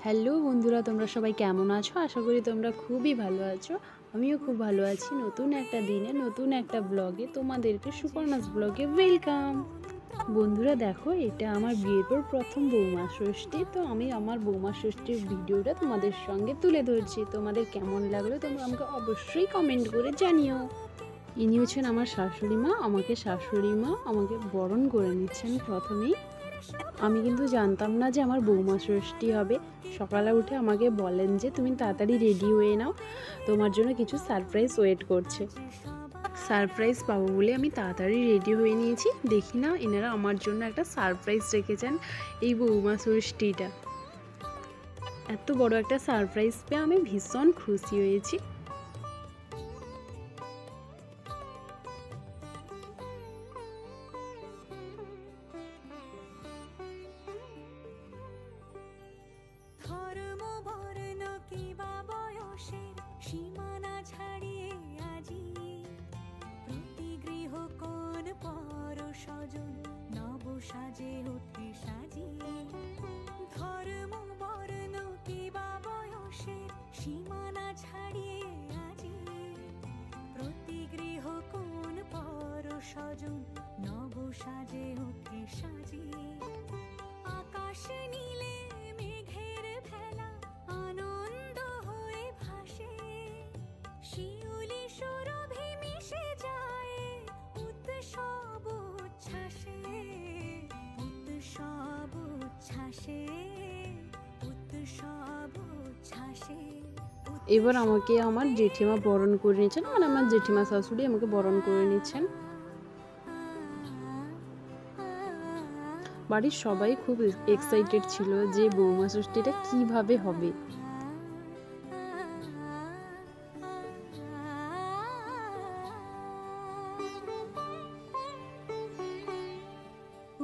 Hello বন্ধুরা, তোমরা সবাই কেমন আছো? আশা করি তোমরা খুবই ভালো আছো। আমিও খুব ভালো আছি। নতুন একটা দিনে নতুন একটা ব্লগে তোমাদেরকে সুপর্ণাস ব্লগে ওয়েলকাম। বন্ধুরা দেখো, এটা আমার বিয়ের পর প্রথম বৌমা ষষ্ঠী। তো আমি আমার বৌমা ষষ্ঠীর ভিডিওটা তোমাদের সঙ্গে তুলে ধরছি। তোমাদের কেমন লাগলো তোমরা আমাকে অবশ্যই কমেন্ট করে জানিও। ইনি হচ্ছেন আমার শাশুড়ি মা। শাশুড়ি মা আমাকে বরণ করে নিচ্ছেন প্রথমেই। আমি কিন্তু জানতাম না যে আমার বৌমা ষষ্ঠী হবে। সকালে উঠে আমাকে বলেন যে তুমি তাড়াতাড়ি রেডি হয়ে নাও, তোমার জন্য কিছু সারপ্রাইজ ওয়েট করছে। সারপ্রাইজ পাবো বলে আমি তাড়াতাড়ি রেডি হয়ে নিয়েছি। দেখি না, এনারা আমার জন্য একটা সারপ্রাইজ রেখেছেন এই বৌমা ষষ্ঠীটা। এত বড় একটা সারপ্রাইজ পেয়ে আমি ভীষণ খুশি হয়েছি। সীমানা ছাড়িয়ে আজি প্রতি গৃহ কোন পর স্বজন নব সাজে ওঠে সাজিয়ে। ধর্ম বর্ণ কিবা বয়সের সীমানা ছাড়িয়ে আজি প্রতি গৃহ কোন পর স্বজন নব সাজে ওঠে সাজিয়ে। আকাশ নীলে মেঘের ভেলা আনন্দ হয়ে ভাসে, শিউলি সুরভি মিশে যায় উৎসব উচ্ছ্বাসে, উৎসব উচ্ছ্বাসে, উৎসব উচ্ছ্বাসে। এবার আমাকে আমার জেঠিমা বরণ করে নিচ্ছেন, মানে আমার জেঠিমা শাশুড়ি আমাকে বরণ করে নিচ্ছেন। বাড়ির সবাই খুব এক্সাইটেড ছিল যে বৌমা ষষ্ঠীটা কিভাবে হবে।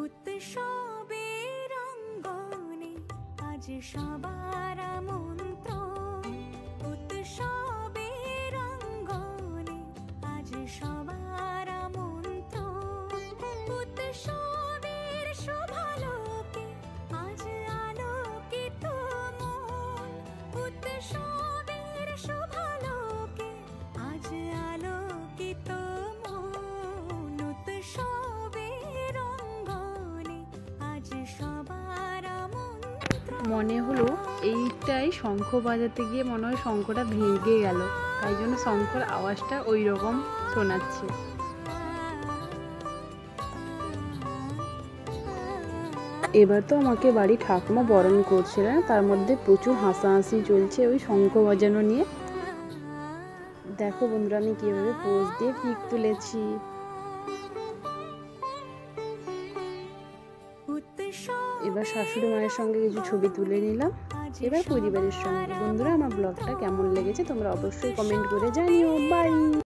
উৎসবের অঙ্গনে আজ সবার আমন্ত্রণ, উৎসবের অঙ্গনে আজ সবার আমন্ত্রণ। উৎসবের শোভালোকে আজ আলোকিত মন, উৎসবের শোভালোকে আজ আলোকিত মন। উৎসবের অঙ্গনে আজ সবার আমন্ত্রণ। মনে হলো এইটাই শঙ্খ বাজাতে গিয়ে মনে হয় শঙ্খটা ভেঙে গেল, তাই জন্য শঙ্খর আওয়াজটা ওই রকম শোনাচ্ছে। এবার তো আমাকে বাড়ি ঠাকুমা বরণ করছিলেন, তার মধ্যে প্রচুর হাসাহাসি চলছে ওই শঙ্খ বাজানো নিয়ে। দেখো বন্ধুরা, আমি কিভাবে পোজ দিয়ে পিক তুলেছি। এবার শাশুড়ি মায়ের সঙ্গে কিছু ছবি তুলে নিলাম, এবার পরিবারের সঙ্গে। বন্ধুরা, আমার ব্লগটা কেমন লেগেছে তোমরা অবশ্যই কমেন্ট করে জানিও। বাই।